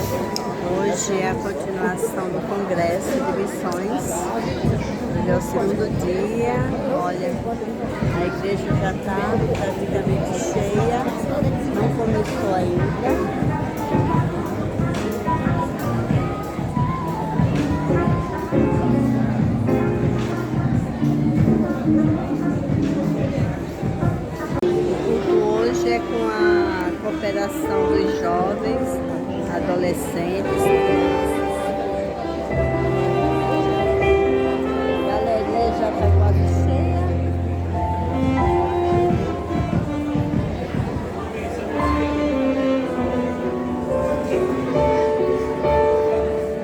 Hoje é a continuação do Congresso de Missões. Hoje é o segundo dia. Olha, a igreja já está praticamente cheia, não começou ainda. Hoje é com a cooperação dos jovens, adolescentes. A galeria já está quase cheia.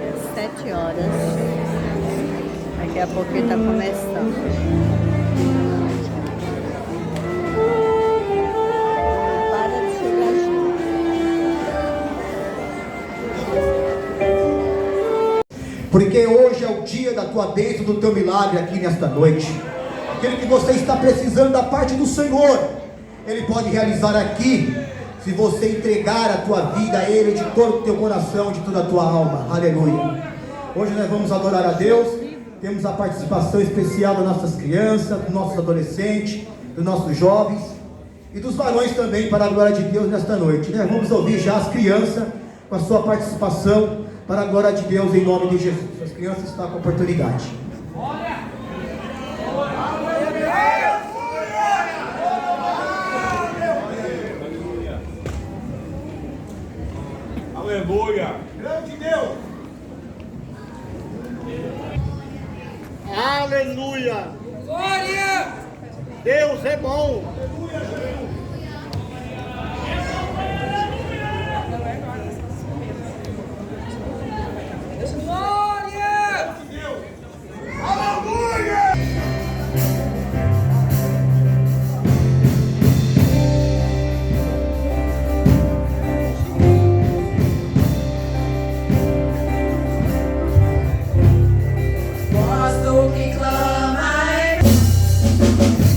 É 7 horas. Daqui a pouquinho está começando. Porque hoje é o dia da tua bênção, do teu milagre aqui nesta noite. Aquele que você está precisando da parte do Senhor, Ele pode realizar aqui, se você entregar a tua vida a Ele de todo o teu coração, de toda a tua alma. Aleluia. Hoje nós vamos adorar a Deus. Temos a participação especial das nossas crianças, dos nossos adolescentes, dos nossos jovens e dos varões também, para a glória de Deus nesta noite. Vamos ouvir já as crianças com a sua participação para a glória de Deus, em nome de Jesus. As crianças estão com a oportunidade. Aleluia! Grande Deus! Aleluia! Glória! Deus é bom! Glória! Aleluia! Posso que clama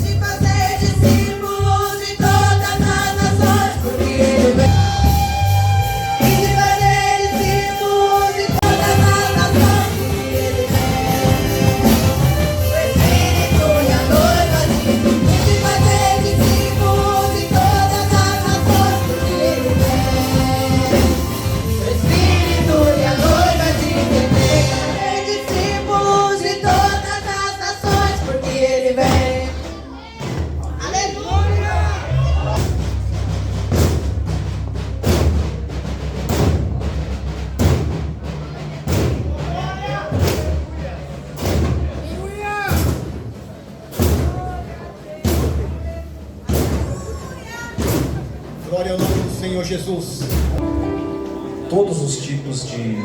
de fazer discípulos de todas as nações, porque Ele vem. E de fazer discípulos de todas as nações, porque Ele vem. O Espírito e a noiva dizem. E de fazer discípulos de todas as nações, porque Ele vem. O Espírito e a noiva dizem. Fazer discípulos de todas as nações, porque Ele vem. Aleluia! Glória ao nome do Senhor Jesus. Todos os tipos de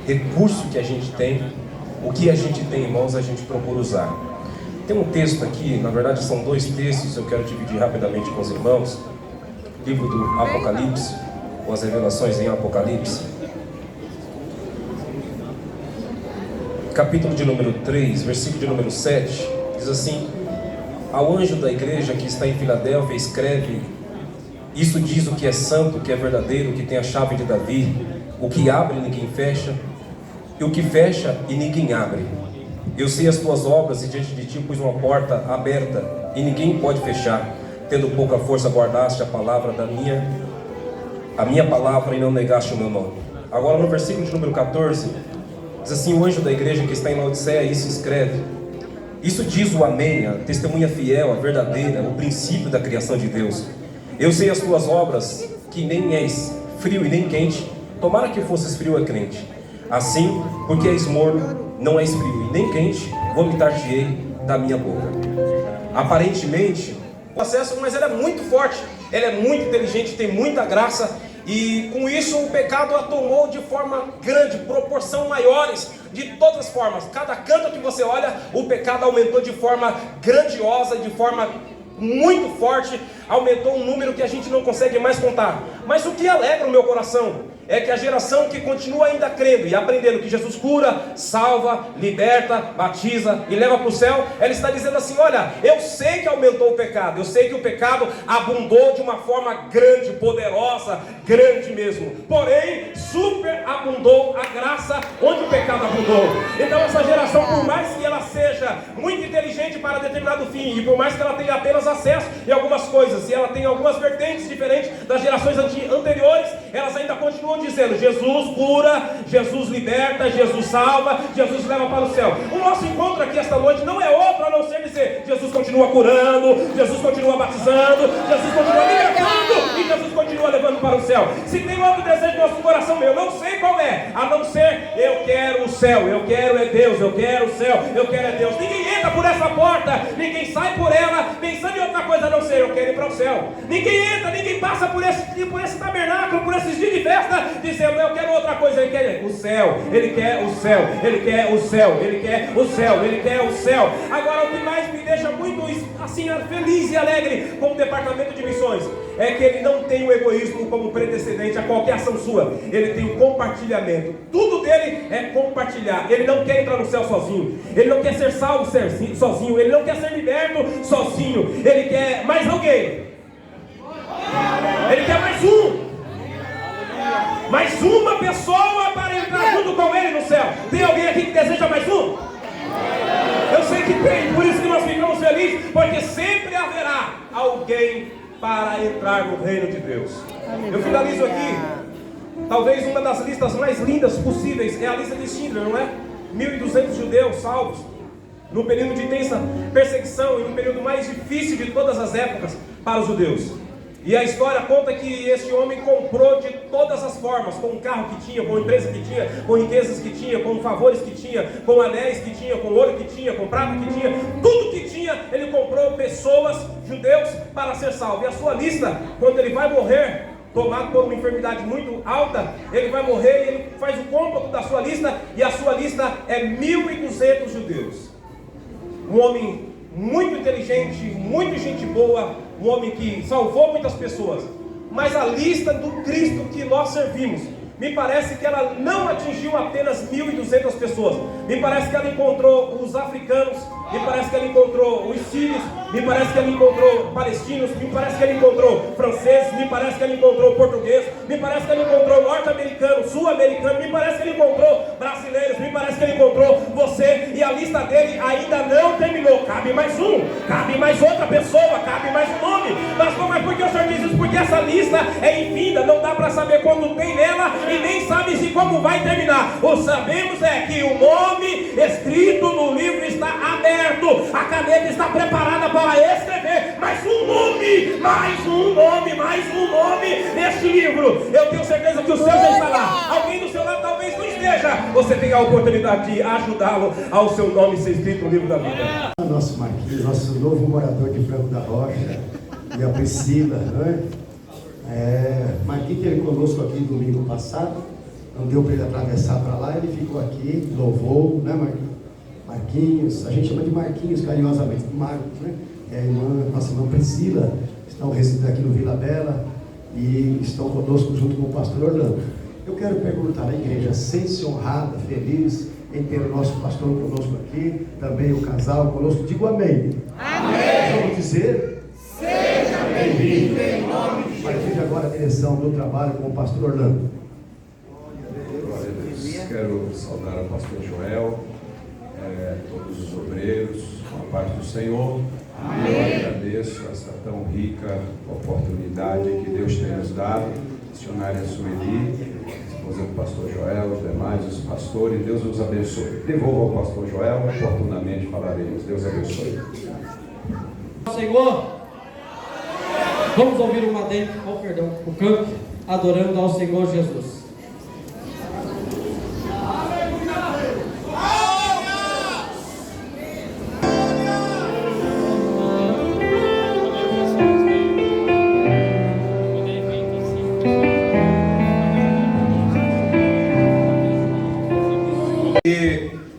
recurso que a gente tem, o que a gente tem em mãos, a gente procura usar. Tem um texto aqui, na verdade são 2 textos, eu quero dividir rapidamente com os irmãos. Livro do Apocalipse, ou as revelações em Apocalipse. Capítulo de número 3, versículo de número 7, diz assim: ao anjo da igreja que está em Filadélfia escreve: isso diz o que é santo, o que é verdadeiro, o que tem a chave de Davi, o que abre e ninguém fecha, e o que fecha e ninguém abre. Eu sei as tuas obras, e diante de ti pus uma porta aberta, e ninguém pode fechar. Tendo pouca força guardaste a palavra a minha palavra, e não negaste o meu nome. Agora no versículo de número 14, diz assim: o anjo da igreja que está em Laodiceia, isso escreve: isso diz o Amém, a testemunha fiel, a verdadeira, o princípio da criação de Deus. Eu sei as tuas obras, que nem és frio e nem quente. Tomara que fosses frio e crente. Assim, porque és morno, não és frio e nem quente, vomitar-te-ei da minha boca. Aparentemente, o acesso, mas ele é muito forte, ele é muito inteligente, tem muita graça. E com isso o pecado a tomou de forma grande, proporção maiores, de todas as formas. Cada canto que você olha, o pecado aumentou de forma grandiosa, de forma muito forte, aumentou um número que a gente não consegue mais contar. Mas o que alegra o meu coração é que a geração que continua ainda crendo e aprendendo que Jesus cura, salva, liberta, batiza e leva para o céu, ela está dizendo assim: olha, eu sei que aumentou o pecado, eu sei que o pecado abundou de uma forma grande, poderosa, grande mesmo, porém superabundou a graça onde o pecado abundou. Então essa geração, por mais que ela seja muito inteligente para determinado fim, e por mais que ela tenha apenas acesso em algumas coisas, e ela tenha algumas vertentes diferentes das gerações anteriores, elas ainda continuam dizendo: Jesus cura, Jesus liberta, Jesus salva, Jesus leva para o céu. O nosso encontro aqui esta noite não é outro a não ser dizer: Jesus continua curando, Jesus continua batizando, Jesus continua libertando e Jesus continua levando para o céu. Se tem outro desejo no nosso coração, eu não sei qual é, a não ser: eu quero o céu, eu quero é Deus, eu quero o céu, eu quero é Deus. Ninguém entra por essa porta, ninguém sai por ela pensando em outra coisa a não ser: eu quero ir para o céu. Ninguém entra, ninguém passa por esse tabernáculo, por esses dias de festa, dizendo: eu quero outra coisa. Ele quer o céu, ele quer o céu, ele quer o céu, ele quer o céu, ele quer o céu. Agora, o que mais me deixa muito assim feliz e alegre com o departamento de missões é que ele não tem o egoísmo como predecedente a qualquer ação sua. Ele tem o compartilhamento. Tudo dele é compartilhar. Ele não quer entrar no céu sozinho, ele não quer ser salvo sozinho, ele não quer ser liberto sozinho, ele quer mais alguém, ele quer mais uma pessoa para entrar junto com ele no céu. Tem alguém aqui que deseja mais um? Eu sei que tem, por isso que nós ficamos felizes, porque sempre haverá alguém para entrar no reino de Deus. Eu finalizo aqui. Talvez uma das listas mais lindas possíveis é a lista de Schindler, não é? 1.200 judeus salvos num período de intensa perseguição e num período mais difícil de todas as épocas para os judeus. E a história conta que este homem comprou de todas as formas, com o carro que tinha, com a empresa que tinha, com riquezas que tinha, com favores que tinha, com anéis que tinha, com ouro que tinha, com prata que tinha, tudo que tinha, ele comprou pessoas, judeus, para ser salvo. E a sua lista, quando ele vai morrer, tomado por uma enfermidade muito alta, ele vai morrer e ele faz o cômputo da sua lista, e a sua lista é 1.200 judeus. Um homem muito inteligente, muito gente boa, um homem que salvou muitas pessoas. Mas a lista do Cristo que nós servimos, me parece que ela não atingiu apenas 1.200 pessoas. Me parece que ela encontrou os africanos, me parece que ela encontrou os sírios, me parece que ela encontrou palestinos, me parece que ela encontrou franceses, me parece que ela encontrou português, me parece que ela encontrou norte-americano, sul-americano, me parece que ela encontrou brasileiros, me parece que ela encontrou você. E a lista dele ainda não terminou. Cabe mais um, cabe mais outra pessoa, cabe mais um nome. Mas como é porque o Senhor diz isso? Porque essa lista é infinita, não dá para saber quando tem nela e nem sabe se como vai terminar. O que sabemos é que o nome escrito no livro está aberto, a caneta está preparada para escrever mais um nome, mais um nome, mais um nome neste livro. Eu tenho certeza que o seu já está lá. Alguém do seu lado talvez não esteja. Você tem a oportunidade de ajudá-lo ao seu nome ser escrito no livro da vida. Nosso Marquinhos, nosso novo morador de Franco da Rocha, e a Priscila, não é? Marquinhos esteve conosco aqui domingo passado, não deu para ele atravessar para lá, ele ficou aqui, louvou, né, Marquinhos, a gente chama de Marquinhos carinhosamente, Marcos, né? É a irmã, nossa irmã Priscila, estão residindo aqui no Vila Bela e estão conosco junto com o pastor Orlando. Eu quero perguntar à igreja, sente-se honrada, feliz em ter o nosso pastor conosco aqui, também o casal conosco, digo amém. Amém. Vamos dizer? Seja bem-vindo em nome de Jesus. A partir de agora a direção do trabalho com o pastor Orlando. Glória a Deus. Quero saudar o pastor Joel, todos os obreiros, com a paz do Senhor. Amém. Eu agradeço essa tão rica oportunidade que Deus tem nos dado. Missionária Sueli, esposa do pastor Joel, os demais, os pastores, Deus os abençoe. Devolva ao pastor Joel, oportunamente falaremos. Deus abençoe. Senhor, vamos ouvir o canto, adorando ao Senhor Jesus.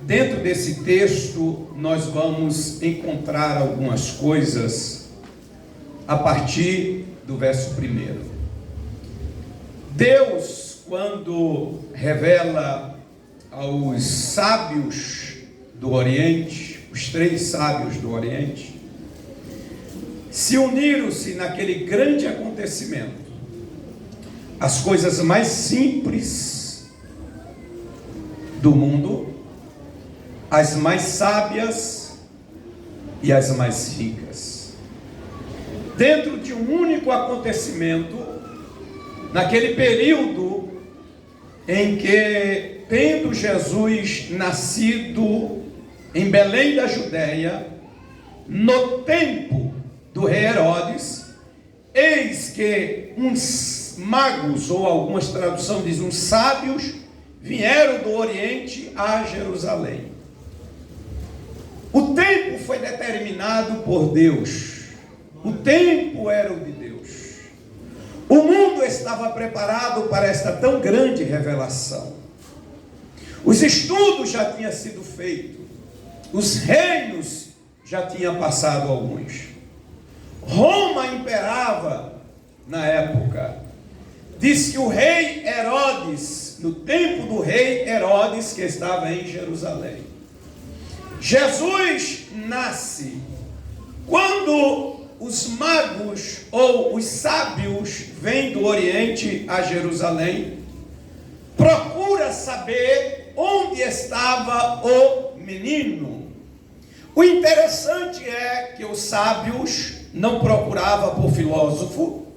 Dentro desse texto, nós vamos encontrar algumas coisas a partir do verso 1. Deus, quando revela aos sábios do Oriente, os 3 sábios do Oriente, se uniram-se naquele grande acontecimento, as coisas mais simples do mundo, as mais sábias e as mais ricas, dentro de um único acontecimento, naquele período em que, tendo Jesus nascido em Belém da Judéia, no tempo do rei Herodes, eis que uns magos, ou algumas traduções dizem uns sábios, vieram do Oriente a Jerusalém. O tempo foi determinado por Deus. O tempo era o de Deus. O mundo estava preparado para esta tão grande revelação. Os estudos já tinham sido feitos. Os reinos já tinham passado alguns. Roma imperava na época. Diz que o rei Herodes, no tempo do rei Herodes, que estava em Jerusalém, Jesus nasce quando os magos ou os sábios vêm do Oriente a Jerusalém, procura saber onde estava o menino. O interessante é que os sábios não procuravam por filósofo,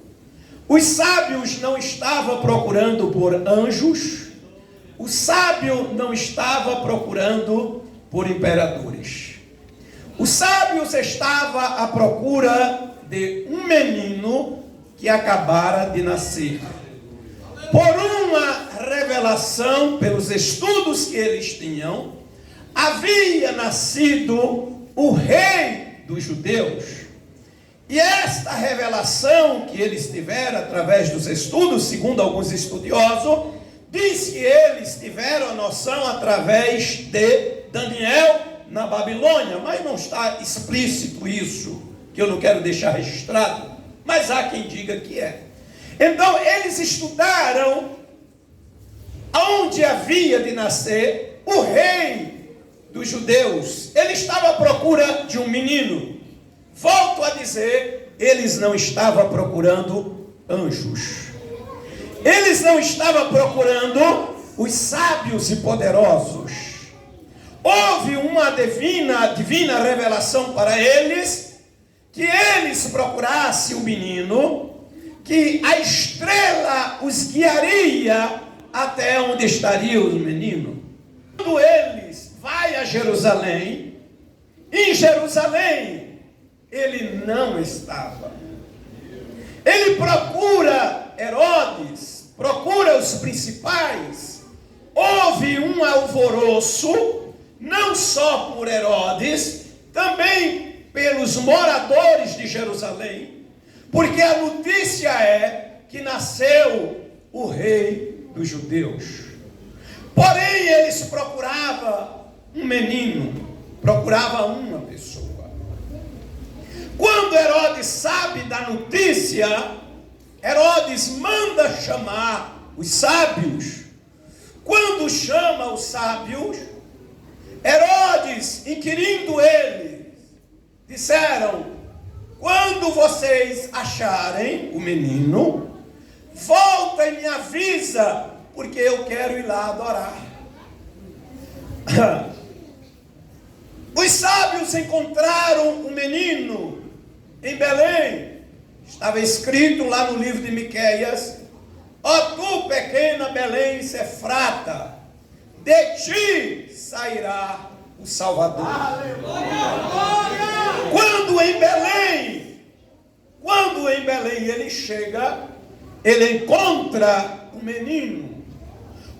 os sábios não estavam procurando por anjos, o sábio não estava procurando por imperadores. Os sábios estavam à procura de um menino que acabara de nascer. Por uma revelação, pelos estudos que eles tinham, havia nascido o rei dos judeus. E esta revelação que eles tiveram através dos estudos, segundo alguns estudiosos, diz que eles tiveram a noção através de Daniel na Babilônia, mas não está explícito isso, que eu não quero deixar registrado, mas há quem diga que é. Então eles estudaram onde havia de nascer o rei dos judeus. Ele estava à procura de um menino. Volto a dizer, eles não estavam procurando anjos. Eles não estavam procurando os sábios e poderosos. Houve uma divina revelação para eles, que eles procurassem o menino, que a estrela os guiaria até onde estaria o menino. Quando eles vão a Jerusalém, em Jerusalém, ele não estava. Ele procura Herodes, procura os principais. Houve um alvoroço, não só por Herodes, também pelos moradores de Jerusalém, porque a notícia é que nasceu o rei dos judeus. Porém, eles procuravam um menino, procuravam uma pessoa. Quando Herodes sabe da notícia, Herodes manda chamar os sábios. Quando chama os sábios, Herodes, inquirindo eles, disseram: quando vocês acharem o menino, volta e me avisa, porque eu quero ir lá adorar. Os sábios encontraram o menino em Belém. Estava escrito lá no livro de Miqueias: ó tu, pequena Belém Efrata, de ti sairá o Salvador. Quando em Belém ele chega, ele encontra o menino.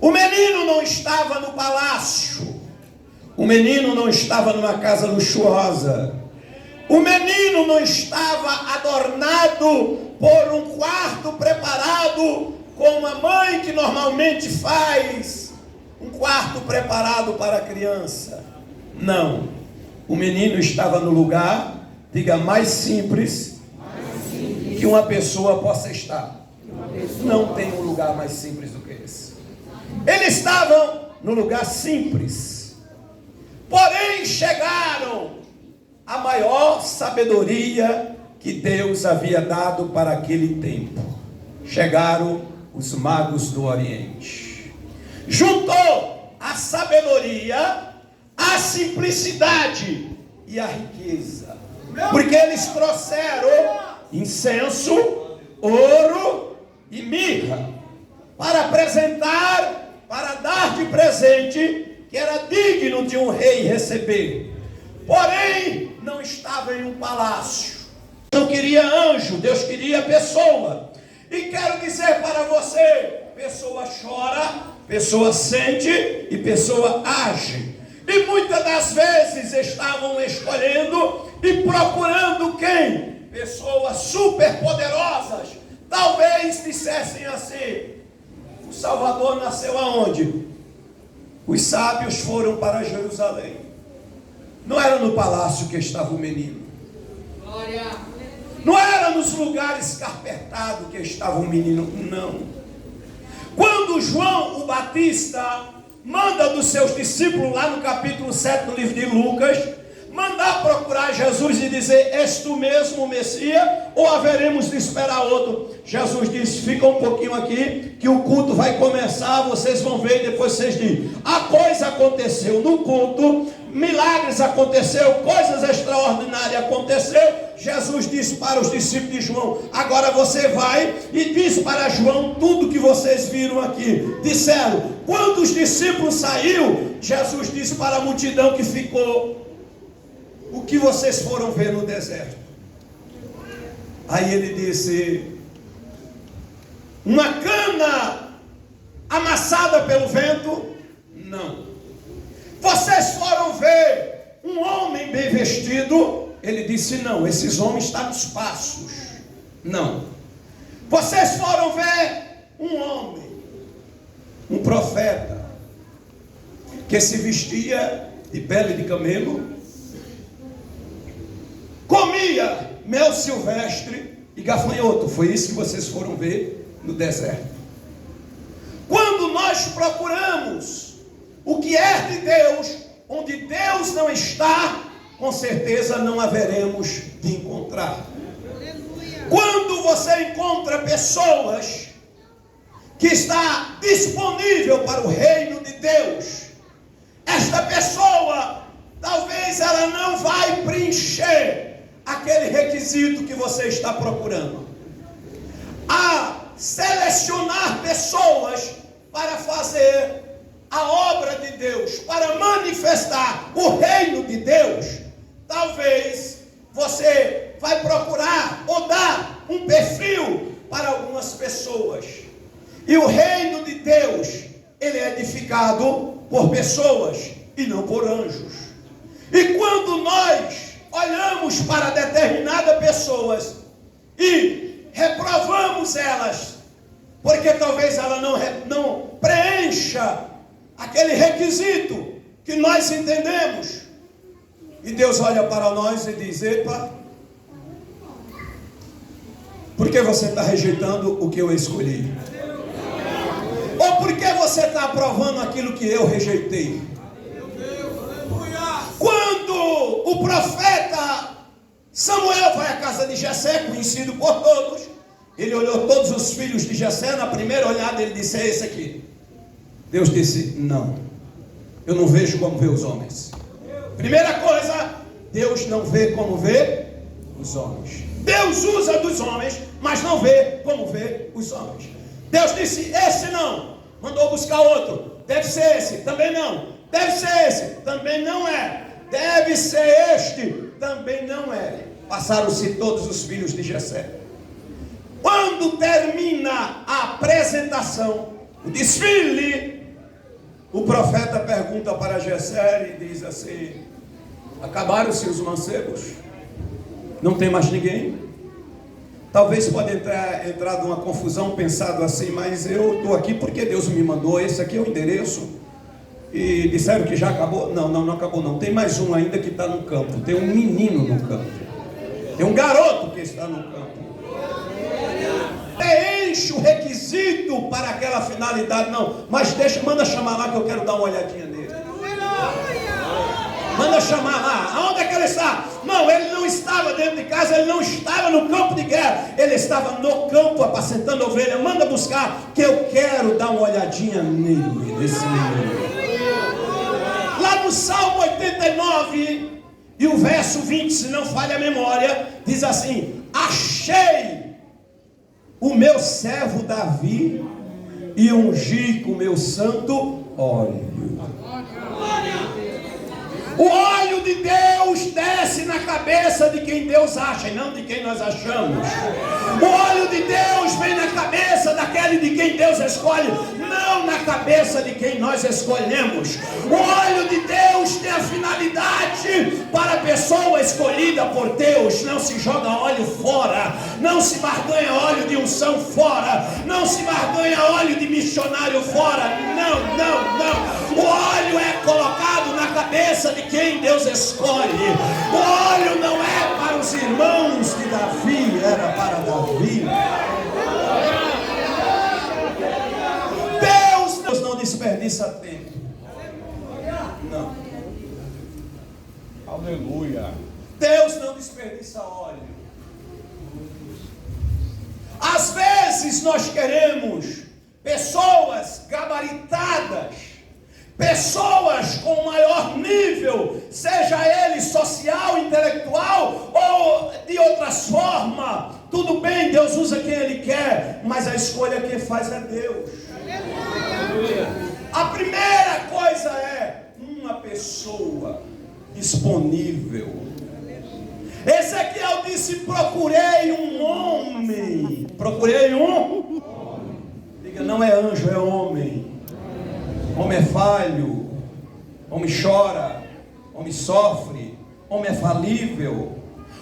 O menino não estava no palácio, o menino não estava numa casa luxuosa, o menino não estava adornado por um quarto preparado como a mãe que normalmente faz um quarto preparado para a criança. Não, o menino estava no lugar, diga, mais simples que uma pessoa possa estar. Não tem um lugar mais simples do que esse. Eles estavam no lugar simples, porém chegaram à maior sabedoria que Deus havia dado para aquele tempo. Chegaram os magos do Oriente. Juntou a sabedoria, a simplicidade e a riqueza, porque eles trouxeram incenso, ouro e mirra para apresentar, para dar de presente, que era digno de um rei receber. Porém, não estava em um palácio. Não queria anjo, Deus queria pessoa. E quero dizer para você, pessoa chora, pessoa sente e pessoa age. E muitas das vezes estavam escolhendo e procurando quem? Pessoas super poderosas. Talvez dissessem assim: o Salvador nasceu aonde? Os sábios foram para Jerusalém. Não era no palácio que estava o menino. Não era nos lugares carpetados que estava o menino, não. Quando João o Batista manda dos seus discípulos, lá no capítulo 7 do livro de Lucas, mandar procurar Jesus e dizer: és tu mesmo o Messias, ou haveremos de esperar outro? Jesus disse: fica um pouquinho aqui, que o culto vai começar, vocês vão ver e depois vocês dizem. A coisa aconteceu no culto, milagres aconteceu, coisas extraordinárias aconteceu. Jesus disse para os discípulos de João: agora você vai e diz para João tudo que vocês viram aqui. Disseram. Quando os discípulos saíram, Jesus disse para a multidão que ficou: o que vocês foram ver no deserto? Aí ele disse: uma cana amassada pelo vento? Não. Vocês foram ver um homem bem vestido? Ele disse: não, esses homens estão nos passos. Não. Vocês foram ver um homem, um profeta, que se vestia de pele de camelo, comia mel silvestre e gafanhoto. Foi isso que vocês foram ver no deserto. Quando nós procuramos o que é de Deus, onde Deus não está, com certeza não haveremos de encontrar. Quando você encontra pessoas que está disponível para o reino de Deus, esta pessoa, talvez ela não vai preencher aquele requisito que você está procurando. A selecionar pessoas para fazer a obra de Deus, para manifestar o reino de Deus, talvez você vai procurar ou dar um perfil para algumas pessoas. E o reino de Deus, ele é edificado por pessoas e não por anjos. E quando nós olhamos para determinadas pessoas e reprovamos elas, porque talvez ela não preencha aquele requisito que nós entendemos, e Deus olha para nós e diz: epa, por que você está rejeitando o que eu escolhi? Ou por que você está aprovando aquilo que eu rejeitei? Quando o profeta Samuel vai à casa de Jessé, conhecido por todos, ele olhou todos os filhos de Jessé, na primeira olhada ele disse: é esse aqui. Deus disse: não, eu não vejo como vê os homens. Primeira coisa, Deus não vê como vê os homens. Deus usa dos homens, mas não vê como vê os homens. Deus disse: esse não. Mandou buscar outro. Deve ser esse, também não. Deve ser esse, também não é. Deve ser este, também não é. Passaram-se todos os filhos de Jessé. Quando termina a apresentação, o desfile, o profeta pergunta para Jessé e diz assim: acabaram-se os mancebos? Não tem mais ninguém? Talvez pode entrar numa confusão pensado assim, mas eu estou aqui porque Deus me mandou, esse aqui é o endereço. E disseram que já acabou? Não acabou não. Tem mais um ainda que está no campo. Tem um menino no campo. Tem um garoto que está no campo. preenche o requisito para aquela finalidade, não. Mas manda chamar lá que eu quero dar uma olhadinha nele. Manda chamar lá. Aonde é que ele está? Não, ele não estava dentro de casa, ele não estava no campo de guerra. Ele estava no campo apacentando ovelha. Manda buscar, que eu quero dar uma olhadinha nele, nesse menino. Lá no Salmo 89 e o verso 20, se não falha a memória, diz assim: achei o meu servo Davi e ungi com meu santo óleo. O óleo de Deus desce na cabeça de quem Deus acha e não de quem nós achamos. O óleo de Deus vem na cabeça daquele de quem Deus escolhe, não na cabeça de quem nós escolhemos. O óleo de Deus tem a finalidade para a pessoa escolhida por Deus. Não se joga óleo fora, não se barganha óleo de unção fora, não se barganha óleo de missionário fora. Não, não, não. O óleo é colocado na cabeça de quem Deus escolhe. O óleo não é para os irmãos de Davi, era para Davi. Deus não desperdiça tempo. Não. Aleluia. Deus não desperdiça óleo. Às vezes nós queremos pessoas gabaritadas, pessoas com maior nível, seja ele social, intelectual ou de outras formas. Tudo bem, Deus usa quem Ele quer, mas a escolha quem faz é Deus. A primeira coisa é uma pessoa disponível. Ezequiel disse: procurei um homem. Procurei um? Diga, não é anjo, é homem. Homem é falho, homem chora, homem sofre, homem é falível.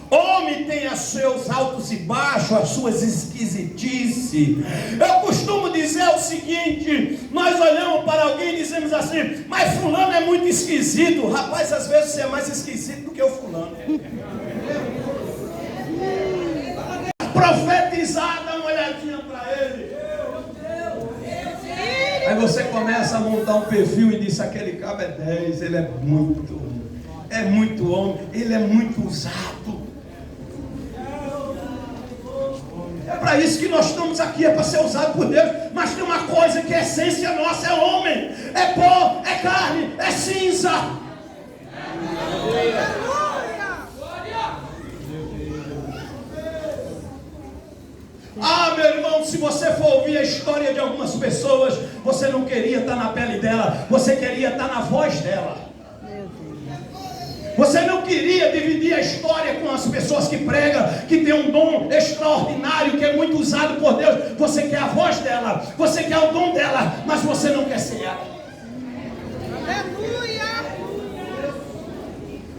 Homem tem os seus altos e baixos, as suas esquisitices. Eu costumo dizer o seguinte: nós olhamos para alguém e dizemos assim, mas fulano é muito esquisito. Rapaz, às vezes você é mais esquisito do que o fulano. Profetizar, dá uma olhadinha para ele. Aí você começa a montar um perfil e diz: aquele cabo é 10, ele é muito homem, ele é muito usado. É para isso que nós estamos aqui, é para ser usado por Deus. Mas tem uma coisa que é essência nossa: é homem, é pó, é carne, é cinza. Ah, meu irmão, se você for ouvir a história de algumas pessoas, você não queria estar na pele dela, você queria estar na voz dela. Você não queria dividir a história com as pessoas que pregam, que tem um dom extraordinário, que é muito usado por Deus. Você quer a voz dela, você quer o dom dela, mas você não quer ser ela. Aleluia!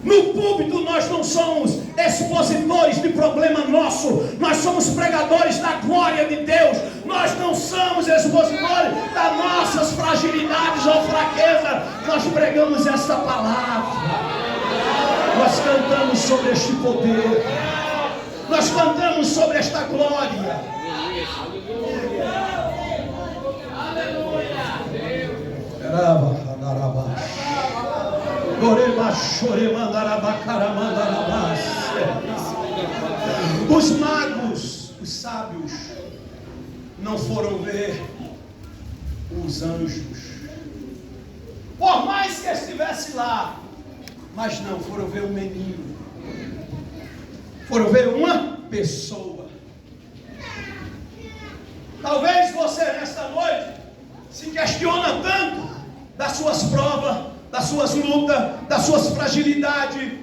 No púlpito nós não somos expositores de problema nosso, nós somos pregadores da glória de Deus. Nós não somos expositores das nossas fragilidades ou fraquezas. Nós pregamos esta palavra, nós cantamos sobre este poder, nós cantamos sobre esta glória. Os magos, os sábios, não foram ver os anjos, por mais que estivesse lá, mas não foram ver um menino, foram ver uma pessoa. Talvez você nesta noite se questiona tanto das suas provas, das suas lutas, das suas fragilidades.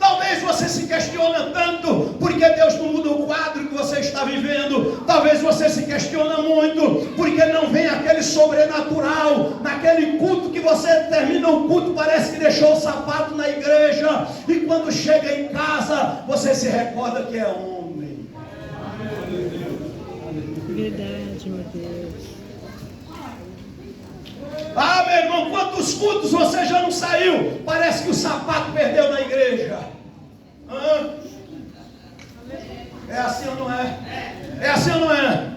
Talvez você se questiona tanto porque Deus não muda o quadro que você está vivendo. Talvez você se questiona muito porque não vem aquele sobrenatural. Naquele culto que você termina o culto, parece que deixou o sapato na igreja, e quando chega em casa você se recorda que é homem. Verdade, meu Deus. Ah, meu irmão, quantos cultos você já não saiu? Parece que o sapato perdeu na igreja. É assim ou não é? É assim ou não é?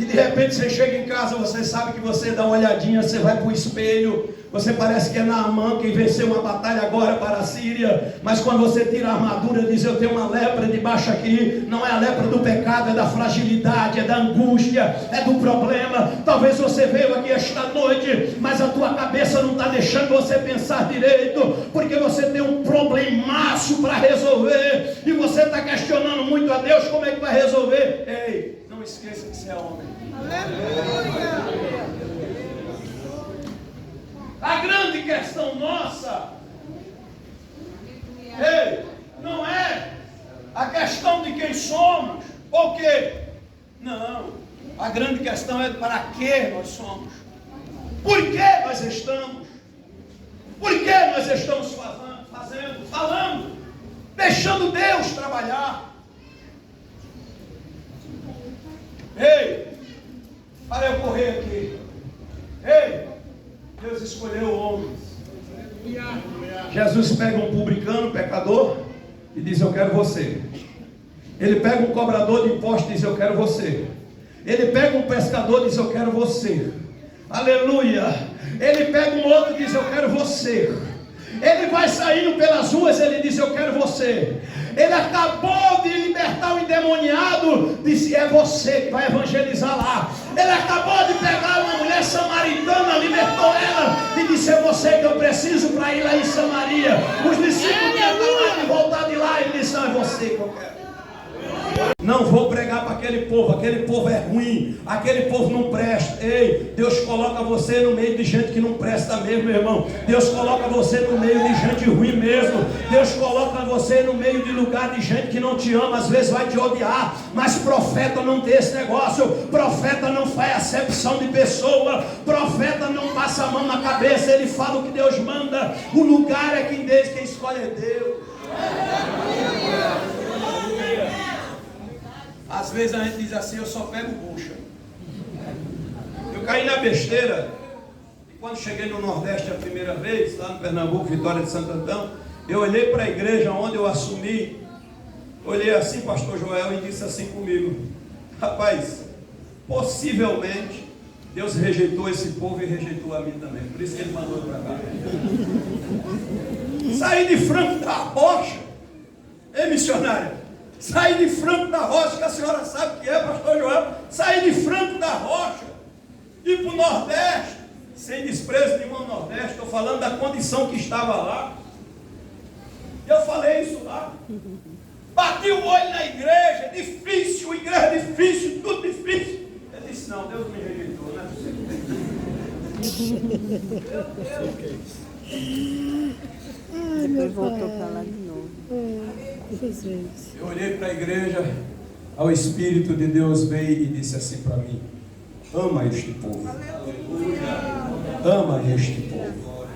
E de repente você chega em casa, você sabe que você dá uma olhadinha, você vai para o espelho, você parece que é Naamã quem venceu uma batalha agora para a Síria, mas quando você tira a armadura, diz: eu tenho uma lepra debaixo aqui. Não é a lepra do pecado, é da fragilidade, é da angústia, é do problema. Talvez você veio aqui esta noite, mas a tua cabeça não está deixando você pensar direito, porque você tem um problemaço para resolver, e você está questionando muito a Deus como é que vai resolver. Ei, não esqueça que você é homem. A grande questão nossa, ei, não é a questão de quem somos ou quê. Não, a grande questão é para que nós somos, por que nós estamos, por que nós estamos falando, deixando Deus trabalhar. Ei, para eu correr aqui, ei, Deus escolheu homens. Jesus pega um publicano, pecador, e diz: eu quero você. Ele pega um cobrador de impostos e diz: eu quero você. Ele pega um pescador e diz: eu quero você. Aleluia. Ele pega um outro e diz: eu quero você. Ele vai saindo pelas ruas, ele diz: eu quero você. Ele acabou de libertar o endemoniado, disse: é você que vai evangelizar lá. Ele acabou de pegar uma mulher samaritana, libertou ela e disse: é você que eu preciso para ir lá em Samaria. Os discípulos tinham acabado de voltar de lá, ele disse: não, é você que eu quero. Não vou pregar para aquele povo é ruim, aquele povo não presta. Ei, Deus coloca você no meio de gente que não presta mesmo, meu irmão. Deus coloca você no meio de gente ruim mesmo. Deus coloca você no meio de lugar de gente que não te ama, às vezes vai te odiar. Mas profeta não tem esse negócio. Profeta não faz acepção de pessoa. Profeta não passa a mão na cabeça, ele fala o que Deus manda. O lugar é quem escolhe é Deus. Às vezes a gente diz assim: eu só pego bucha. Eu caí na besteira, e quando cheguei no Nordeste a primeira vez, lá no Pernambuco, Vitória de Santo Antão, eu olhei para a igreja onde eu assumi, olhei assim, pastor Joel, e disse assim comigo: rapaz, possivelmente Deus rejeitou esse povo e rejeitou a mim também, por isso que ele mandou para cá. Saí de Franco da Rocha, ei missionário, saí de Franco da Rocha, que a senhora sabe que é, pastor Joel. Saí de Franco da Rocha, ir para o Nordeste, sem desprezo nenhum ao Nordeste, estou falando da condição que estava lá. Eu falei isso lá. Bati o olho na igreja, difícil, igreja difícil, tudo difícil. Eu disse: não, Deus me rejeitou, não é possível. Depois voltou para lá de novo. Eu olhei para a igreja, o Espírito de Deus veio e disse assim para mim: ama este povo, ama este povo,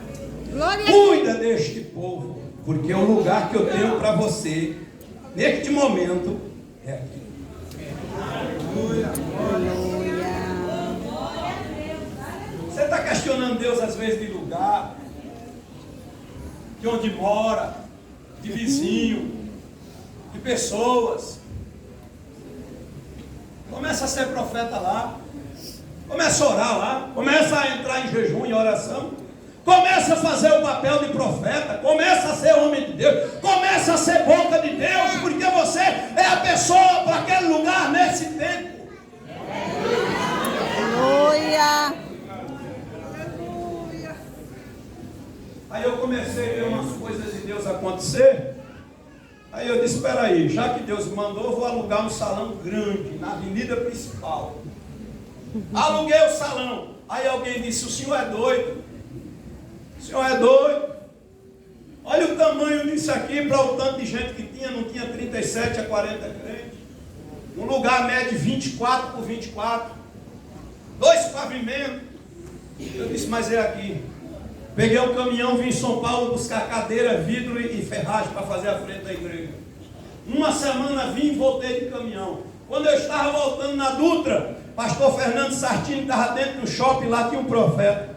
cuida deste povo, porque o lugar que eu tenho para você, neste momento, é aqui. Você está questionando Deus às vezes de lugar, de onde mora, de vizinho, de pessoas. Começa a ser profeta lá, começa a orar lá, começa a entrar em jejum e oração, começa a fazer o papel de profeta, começa a ser homem de Deus, começa a ser boca de Deus, porque você é a pessoa para aquele lugar nesse tempo. Aleluia. Aí eu comecei a ver umas coisas de Deus acontecer. Aí eu disse: espera aí, já que Deus me mandou, eu vou alugar um salão grande na avenida principal. Aluguei o salão. Aí alguém disse: o senhor é doido. O senhor é doido. Olha o tamanho disso aqui para o tanto de gente que tinha. Não tinha 37 a 40 crentes. Um lugar médio 24 por 24. 2 pavimentos. Eu disse: mas é aqui. Peguei um caminhão, vim em São Paulo buscar cadeira, vidro e ferragem para fazer a frente da igreja. Uma semana vim e voltei de caminhão. Quando eu estava voltando na Dutra, pastor Fernando Sartini estava dentro do shopping, lá tinha um profeta.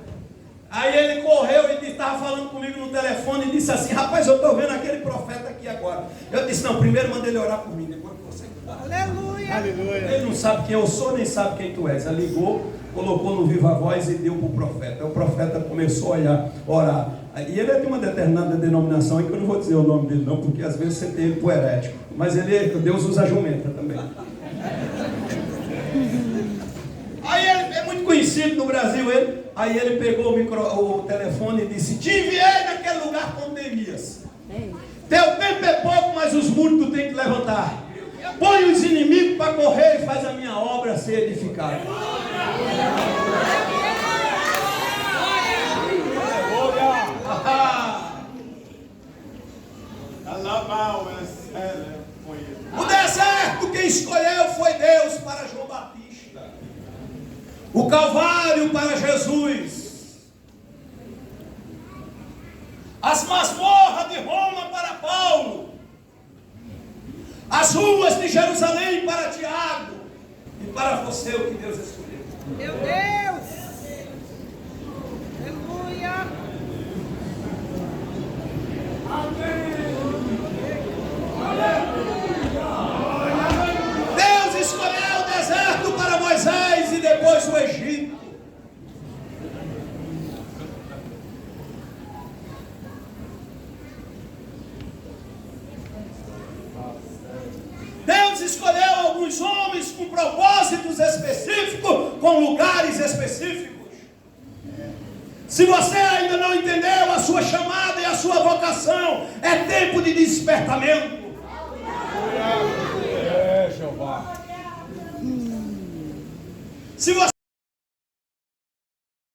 Aí ele correu e estava falando comigo no telefone e disse assim: rapaz, eu estou vendo aquele profeta aqui agora. Eu disse: não, primeiro manda ele orar por mim, depois por você. Ele não sabe quem eu sou, nem sabe quem tu és. Ele ligou, colocou no viva voz e deu para o profeta. O profeta começou a orar. E ele é de uma determinada denominação, que eu não vou dizer o nome dele não, porque às vezes você tem ele por herético. Mas Deus usa a jumenta também. Aí ele é muito conhecido no Brasil, aí ele pegou o telefone e disse: te enviei naquele lugar com Neemias. Teu tempo é pouco, mas os muros tu tem que levantar. Põe os inimigos para correr e faz a minha obra ser edificada. O deserto quem escolheu foi Deus para João Batista. O Calvário para Jesus. As masmorras de Roma para Paulo. As ruas de Jerusalém para Tiago. E para você o que Deus escolheu. Meu Deus! Aleluia! Deus escolheu o deserto para Moisés e depois o Egito. Deus escolheu alguns homens com propósitos específicos, com lugares específicos. Se você ainda não entendeu a sua chamada e a sua vocação, é tempo de despertamento. Se você